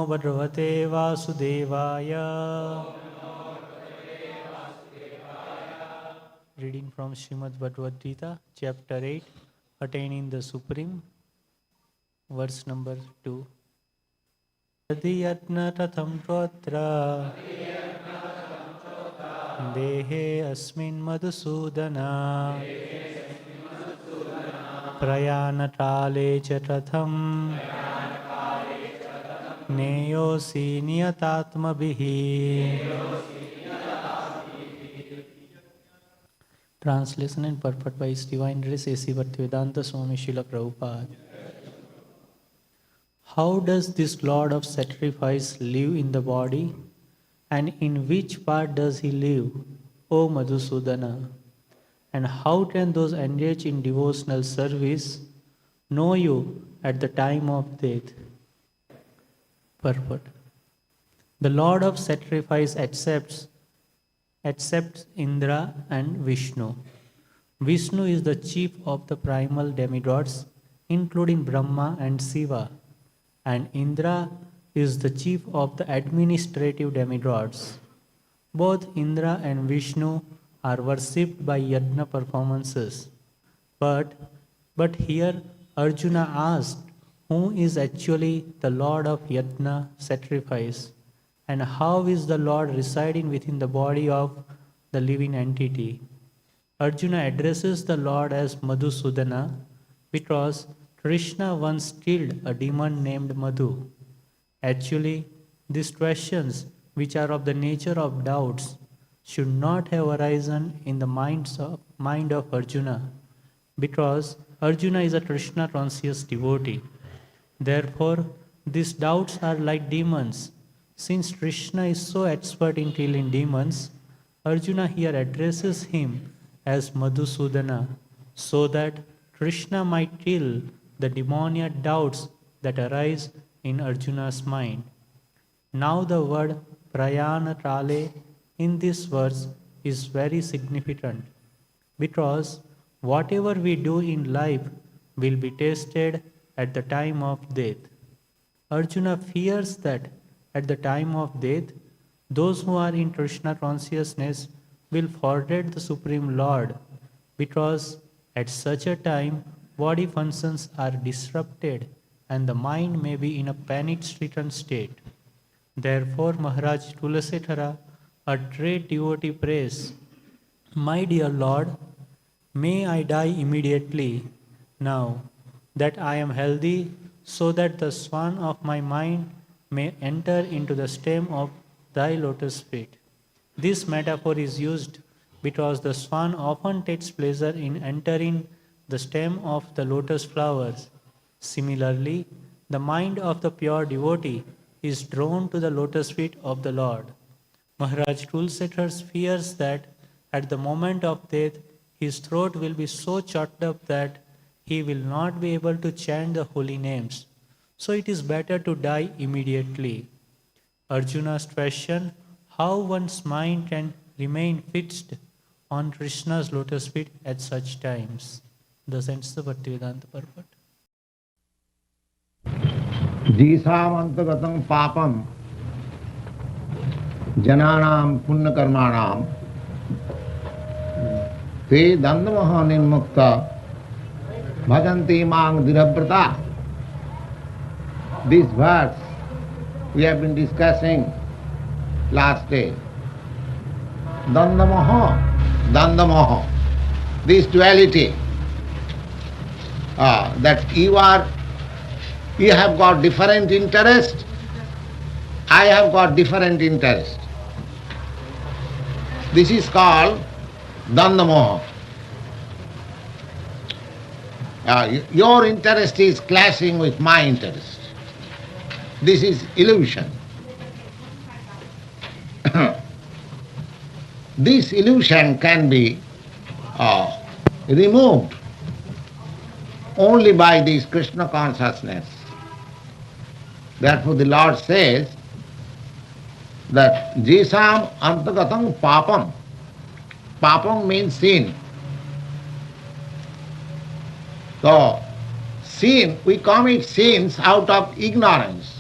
Namo Bhagavate Vasudevaya. Reading from Srimad Bhagavad Gita, chapter 8, Attaining the Supreme, verse number 2. Yadiyatna tatham totra dehe asmin madhusudana prayanatale cha tatham neyosi niyatatmabihi. Translation and purport by His Divine Grace A.C. Bhaktivedanta Swami Srila Prabhupada. How does this Lord of sacrifice live in the body, and in which part does he live, O Madhusudana? And how can those engaged in devotional service know you at the time of death? Purport. The Lord of sacrifice accepts Indra and Vishnu. Vishnu is the chief of the primal demigods, including Brahma and Shiva, and Indra is the chief of the administrative demigods. Both Indra and Vishnu are worshipped by yajna performances. But here Arjuna asked, who is actually the Lord of yajna sacrifice? And how is the Lord residing within the body of the living entity? Arjuna addresses the Lord as Madhusudana because Krishna once killed a demon named Madhu. Actually, these questions, which are of the nature of doubts, should not have arisen in the mind of Arjuna, because Arjuna is a Krishna conscious devotee. Therefore, these doubts are like demons. Since Krishna is so expert in killing demons, Arjuna here addresses him as Madhusudana, so that Krishna might kill the demoniac doubts that arise in Arjuna's mind. Now the word prayanatale in this verse is very significant, because whatever we do in life will be tested at the time of death. Arjuna fears that at the time of death, those who are in Krishna consciousness will forget the Supreme Lord, because at such a time body functions are disrupted and the mind may be in a panic-stricken state. Therefore, Maharaj Tulasithara, a great devotee, prays, my dear Lord, may I die immediately now that I am healthy, so that the swan of my mind may enter into the stem of thy lotus feet. This metaphor is used because the swan often takes pleasure in entering the stem of the lotus flowers. Similarly, the mind of the pure devotee is drawn to the lotus feet of the Lord. Maharaj Tulsithar fears that at the moment of death, his throat will be so choked up that he will not be able to chant the holy names. So it is better to die immediately. Arjuna's question, how one's mind can remain fixed on Krishna's lotus feet at such times. Thus ends the Bhaktivedanta purport. Jisam antagatam papam jananam punya karmanam te dandamaha nirmukta bhajanti mang dirabrata. This verse we have been discussing last day. Dandamaha, this duality, that you have got different interest, I have got different interest. This is called Dandamoha. Your interest is clashing with my interest. This is illusion. This illusion can be removed only by this Krishna consciousness. Therefore the Lord says that Jisam antagatam papam. Papam means sin. So sin, we commit sins out of ignorance.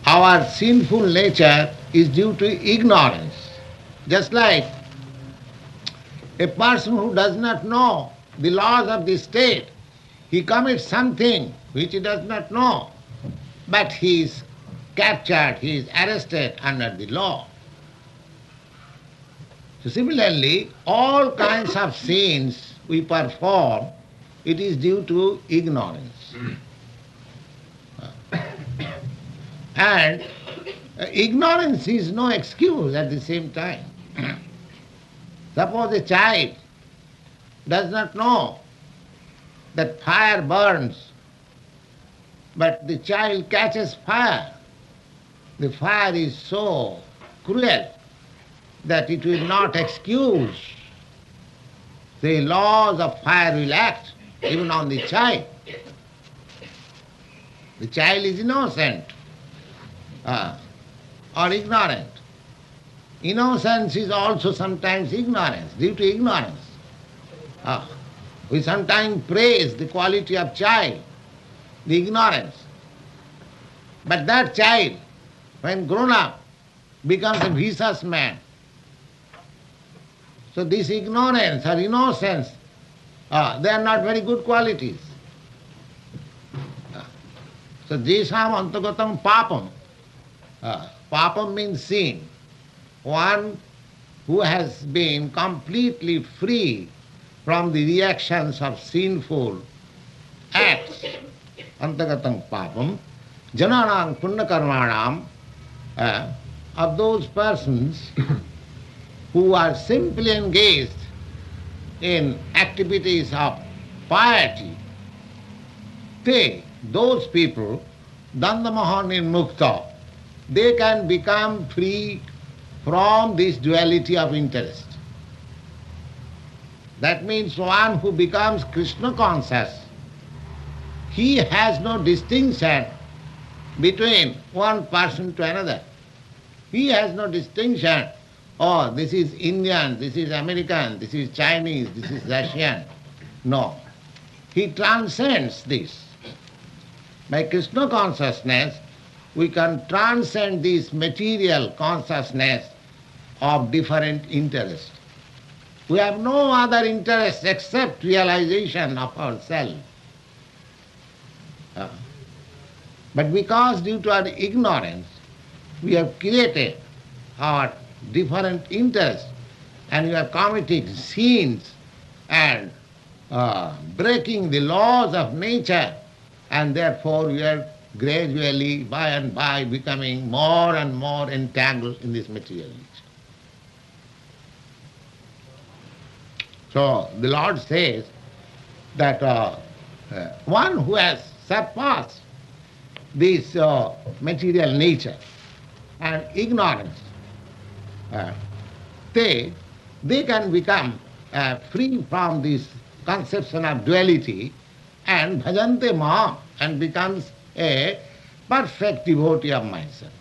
our sinful nature is due to ignorance. Just like a person who does not know the laws of the state, he commits something which he does not know, but he is captured, he is arrested under the law. So similarly, all kinds of sins we perform, it is due to ignorance. And ignorance is no excuse at the same time. Suppose a child does not know that fire burns, but the child catches fire. The fire is so cruel that it will not excuse. The laws of fire will act even on the child. The child is innocent or ignorant. Innocence is also sometimes ignorance, due to ignorance. We sometimes praise the quality of child, the ignorance. But that child, when grown up, becomes a vicious man. So this ignorance or innocence, they are not very good qualities. So jesam antagatam papam. Papam means sin. One who has been completely free from the reactions of sinful acts, antagatam papam, jananam punnakarmanam, of those persons who are simply engaged in activities of piety, those people, dandamaha nirmukta, they can become free from this duality of interest. That means one who becomes Krishna conscious, he has no distinction between one person to another. He has no distinction, oh, this is Indian, this is American, this is Chinese, this is Russian. No. He transcends this. By Krishna consciousness, we can transcend this material consciousness of different interests. We have no other interest except realization of ourselves. But because due to our ignorance, we have created our different interests and we are committing sins and breaking the laws of nature, and therefore we are gradually, by and by, becoming more and more entangled in this material nature. So the Lord says that one who has surpassed this material nature and ignorance, they can become free from this conception of duality and bhajante ma, and becomes a perfect devotee of myself.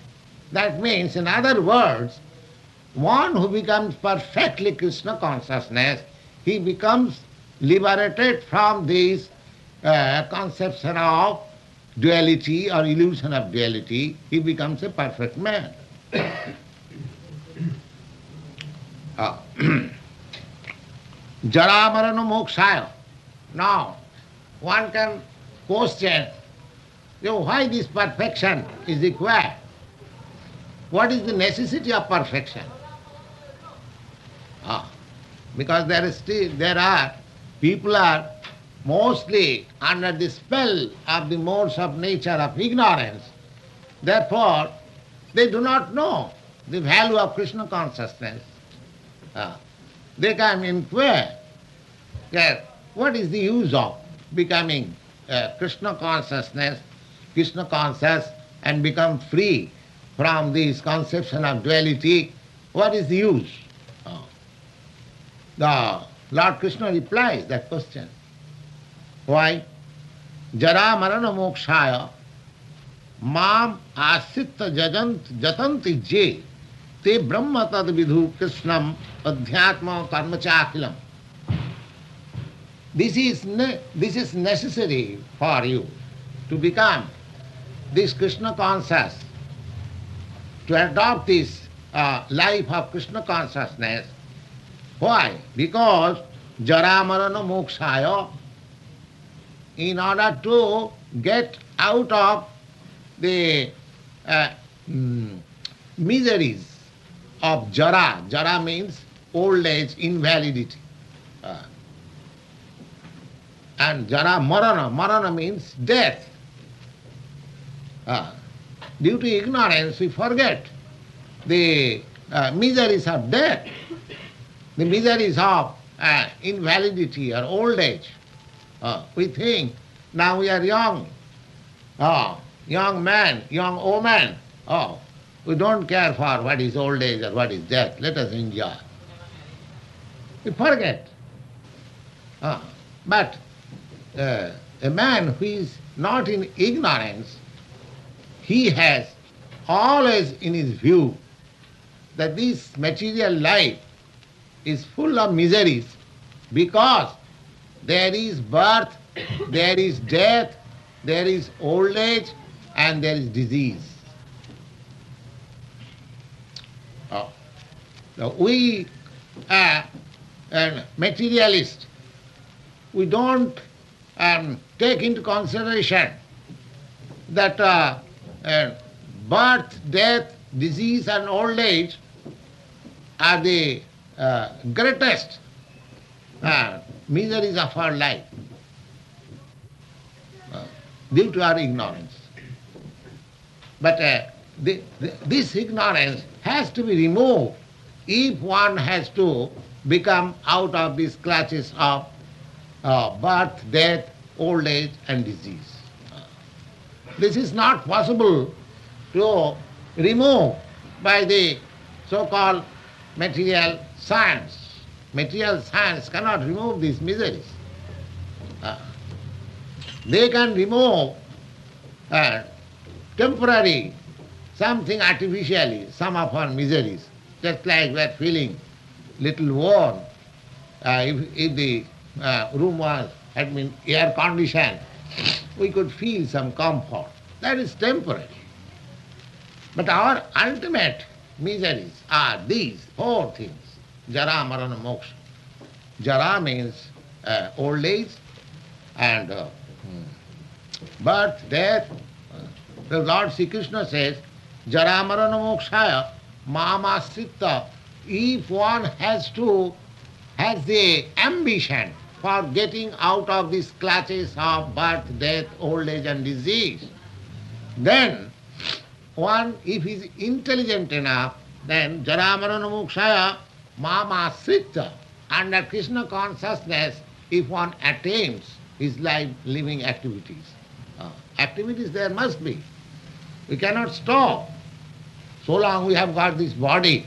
That means, in other words, one who becomes perfectly Krishna consciousness, he becomes liberated from this conception of duality or illusion of duality. He becomes a perfect man. Jara marana mokshaya. Now, one can question, why this perfection is required? What is the necessity of perfection? Because people are mostly under the spell of the modes of nature of ignorance. Therefore, they do not know the value of Krishna consciousness. They can inquire that what is the use of becoming Krishna consciousness, Krishna conscious, and become free from this conception of duality? What is the use? The Lord Krishna replies that question. Why? Jara marana mokshaya mam asitta jatanti je te brahma tad vidhu krishnam adhyatma karma chakilam. This is necessary for you to become this Krishna conscious to adopt this life of Krishna consciousness. Why? Because jara marana mokshaya, in order to get out of the miseries of jara. Jara means old age, invalidity. And jara marana, marana means death. Due to ignorance, we forget the miseries of death, the miseries of invalidity or old age. We think now we are young, young man, young woman. We don't care for what is old age or what is death. Let us enjoy. We forget. But a man who is not in ignorance, he has always in his view that this material life is full of miseries because there is birth, there is death, there is old age, and there is disease. Now we are materialists. We don't take into consideration that birth, death, disease and old age are the greatest miseries of our life due to our ignorance. But this ignorance has to be removed if one has to become out of these clutches of birth, death, old age and disease. This is not possible to remove by the so-called material science. Material science cannot remove these miseries. They can remove temporary, something artificially, some of our miseries, just like we are feeling little warm. If the room had been air conditioned, we could feel some comfort. That is temporary. But our ultimate miseries are these four things. Jara, marana, moksha. Jara means old age and birth, death. The Lord Sri Krishna says, Jara, marana, mokshaya, mamasritta. If one has the ambition for getting out of these clutches of birth, death, old age and disease, then one, if he is intelligent enough, then jara marana mokshaya mamasritta. Under Krishna consciousness, if one attains his life living activities. Activities there must be. We cannot stop. So long we have got this body,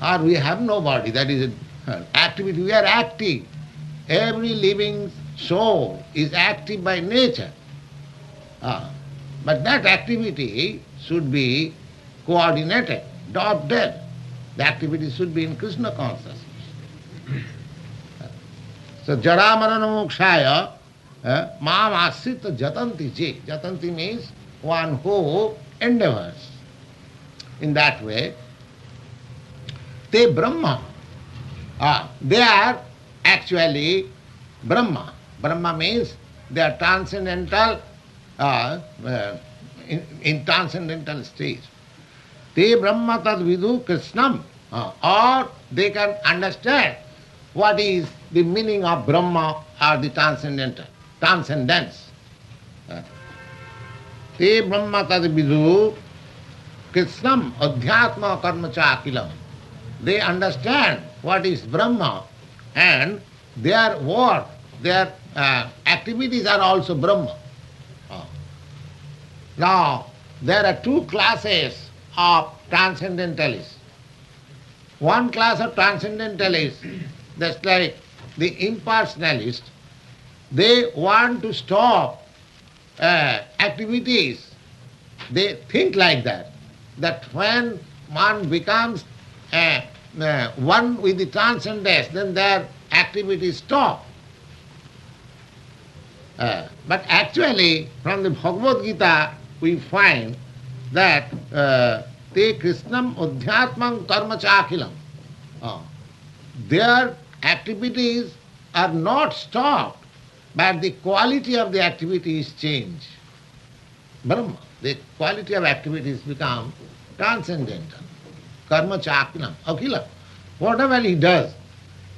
or we have no body, that is an activity. We are active. Every living soul is active by nature. But that activity should be coordinated, dot-dead. The activity should be in Krishna consciousness. So, jara marana mokshaya mam asrita jatanti je. Jatanti means one who endeavors in that way. Te Brahma. They are actually Brahma. Brahma means they are transcendental, in transcendental stage. Te Brahma tad vidu Krishnam. Or they can understand what is the meaning of Brahma or the transcendental, transcendence. Te Brahma tad vidu Krishnam adhyatma karma cha akilam. They understand what is Brahma and their work, their activities are also Brahma. Now, there are two classes of transcendentalists. One class of transcendentalists, that's like the impersonalists, they want to stop activities. They think like that when one becomes one with the transcendence, then their activities stop. But actually, from the Bhagavad Gita, we find that te Krishnam Udhyatmam Karma Chakilam. Their activities are not stopped, but the quality of the activity is changed. Brahma, the quality of activities become transcendental. Karma Chakilam, Akilam. Whatever he does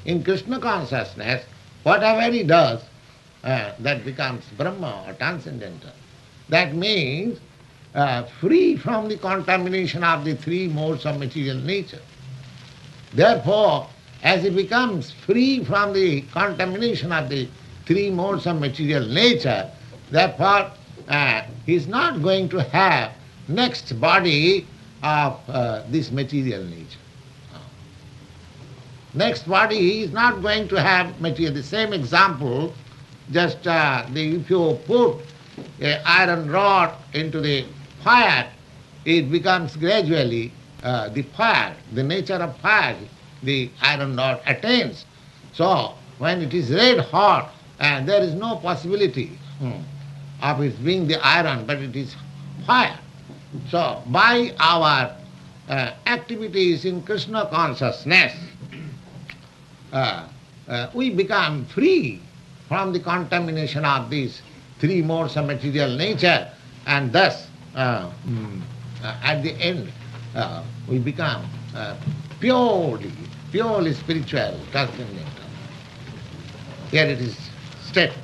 in Krishna consciousness, whatever he does, that becomes Brahma or transcendental. That means free from the contamination of the three modes of material nature. Therefore, as he becomes free from the contamination of the three modes of material nature, therefore he is not going to have next body of this material nature. Next body he is not going to have material. The same example, just if you put an iron rod into the fire, it becomes gradually the fire, the nature of fire, the iron rod attains. So when it is red hot, and there is no possibility of it being the iron, but it is fire. So by our activities in Krishna consciousness, we become free from the contamination of these three modes of material nature, and thus at the end we become purely spiritual, transcendental. Here it is stated.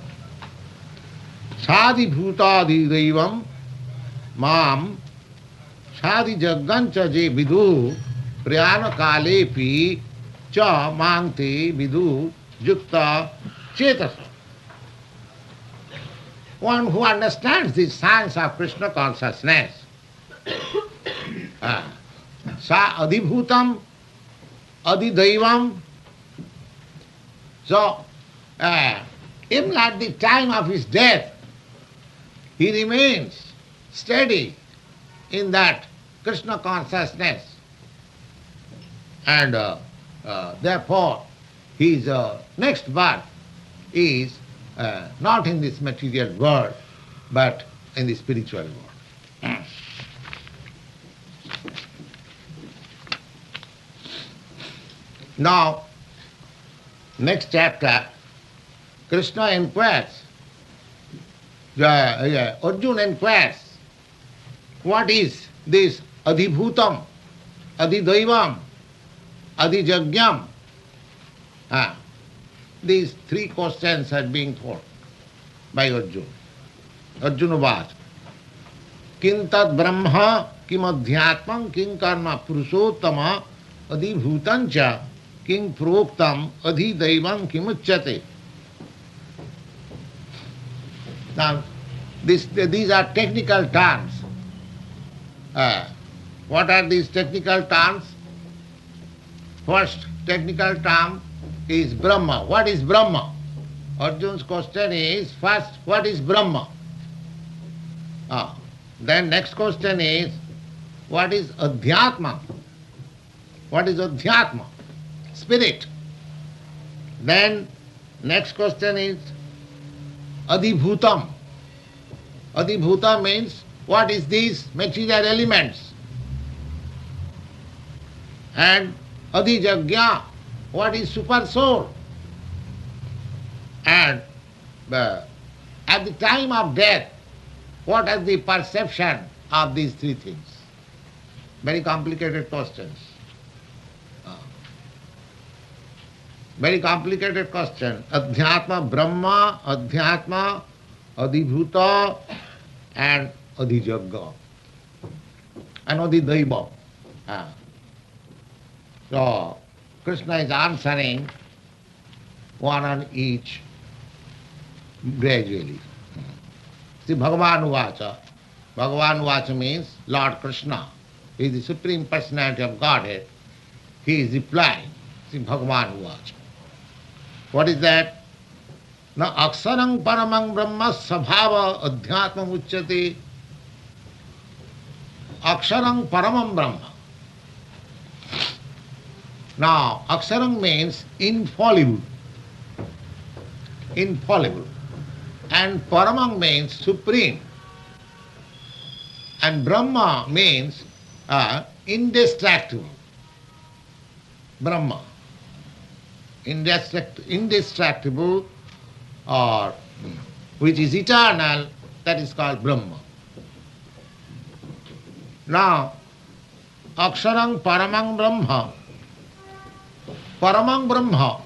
Sadhi bhutadi daivam mam sadhi jaggancha je vidu prayana kalepi cha mangte vidu yukta cetasa. One who understands the science of Krishna consciousness, sa adhibhutam, adhidaivam. So, even at the time of his death, he remains steady in that Krishna consciousness. And therefore, his next birth is not in this material world, but in the spiritual world. Now, next chapter, Krishna inquires, Arjuna inquires, what is this adhibhutam, adhidaivam, adhijagyam? These three questions are being taught by Arjuna. Arjuna was, Kim tad brahma, kim adhyatmam, kim karma purushottama, adhibhutancha, kim proktam, adhidaivam, kim uchyate. Now, these are technical terms. What are these technical terms? First technical term is Brahma. What is Brahma? Arjuna's question is, first, what is Brahma? Then next question is, what is Adhyatma? What is Adhyatma? Spirit. Then next question is Adhibhutam. Adhibhuta means, what is these material elements? And Adhijagya, what is super soul? And at the time of death, what is the perception of these three things? Very complicated questions. Very complicated question. Adhyatma, Brahma, Adhyatma, Adhibhuta, and Adhijagga, and Adhidaiva. So, Krishna is answering one on each gradually. See, Bhagavan Uvacha. Bhagavan Uvacha means Lord Krishna. He is the Supreme Personality of Godhead. He is replying. See, Bhagavan Uvacha. What is that? Na aksarang paramang brahma sabhava adhyatmam uchyate. Aksarang paramam brahma. Now, aksarang means infallible. Infallible. And paramang means supreme. And Brahma means indestructible Brahma. Indestructible or which is eternal, that is called Brahma. Now, Aksharang Paramang Brahma. Paramang Brahma.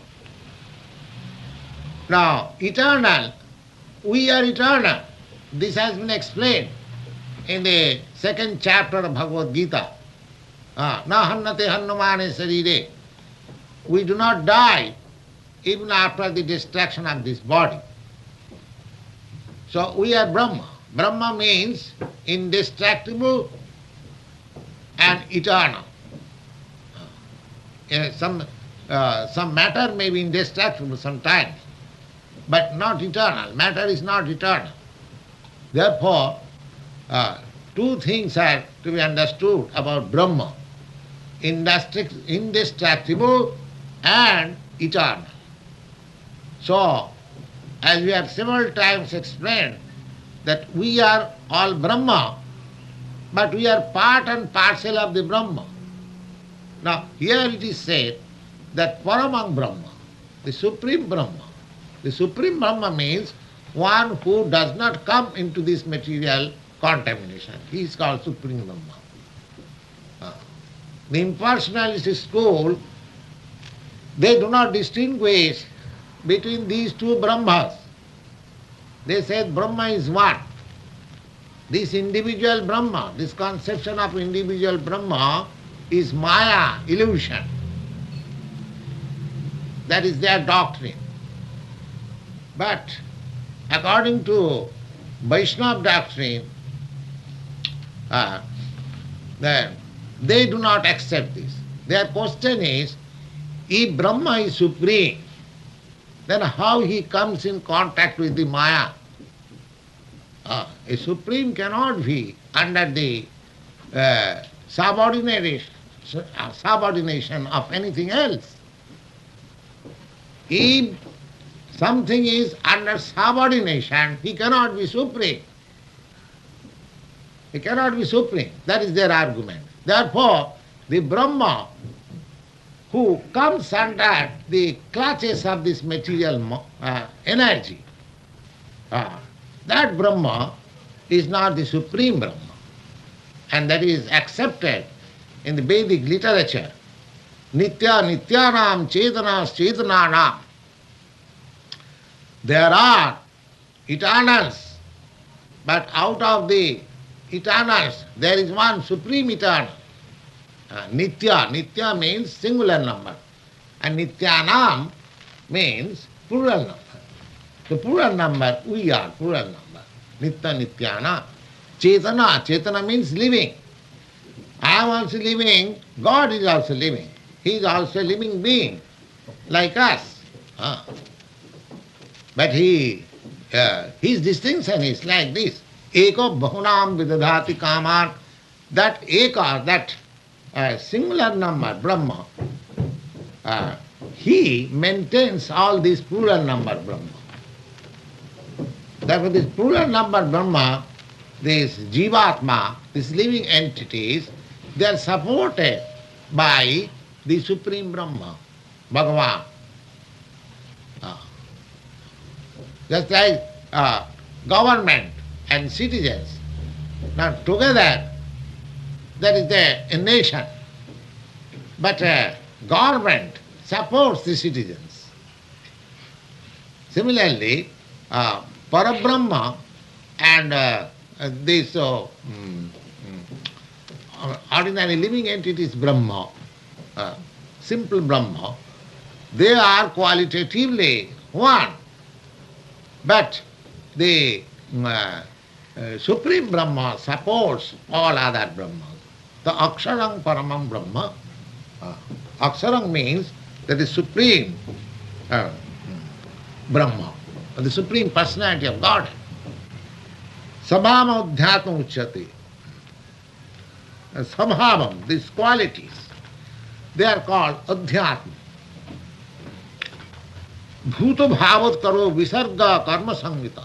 Now, eternal, we are eternal. This has been explained in the second chapter of Bhagavad Gita. Na hannate hannumane sarire. We do not die even after the destruction of this body. So we are Brahma. Brahma means indestructible and eternal. Some matter may be indestructible sometimes, but not eternal. Matter is not eternal. Therefore, two things are to be understood about Brahma: indestructible and eternal. So, as we have several times explained, that we are all Brahma, but we are part and parcel of the Brahma. Now, here it is said that Paramang Brahma, the Supreme Brahma. The Supreme Brahma means one who does not come into this material contamination. He is called Supreme Brahma. The impersonalist school, they do not distinguish between these two Brahmas. They said Brahma is one. This individual Brahma, this conception of individual Brahma is Maya, illusion. That is their doctrine. But according to Vaishnava doctrine, they do not accept this. Their question is, if Brahma is supreme, then how he comes in contact with the Maya? A supreme cannot be under the subordination of anything else. If something is under subordination, he cannot be supreme. He cannot be supreme. That is their argument. Therefore, the Brahma who comes under the clutches of this material energy, that Brahma is not the supreme Brahma. And that is accepted in the Vedic literature. Nitya nityanam chedanas chedananam. There are eternals, but out of the eternals there is one supreme eternal. Nitya. Nitya means singular number. And nityanam means plural number. The plural number, we are plural number. Nitya nityana. Chetana. Chetana means living. I am also living, God is also living. He is also a living being, like us. But his distinction is like this. Eko bahunam vidadhati kaman. That eka, that singular number, Brahma, he maintains all these plural number Brahma. Therefore this plural number Brahma, this Jivatma, these living entities, they are supported by the Supreme Brahma, Bhagavan. Just like government and citizens. Now together, that is a nation. But government supports the citizens. Similarly, Parabrahma and this ordinary living entities Brahma, simple Brahma, they are qualitatively one. But the Supreme Brahma supports all other Brahmas. The Aksharang Paramam Brahma, Aksharang means that the Supreme Brahma, the Supreme Personality of God. Sabhama Adhyatma Uchyate. Sabhavam, these qualities, they are called Adhyatma. Bhuta bhavat karo visarga karma samhita.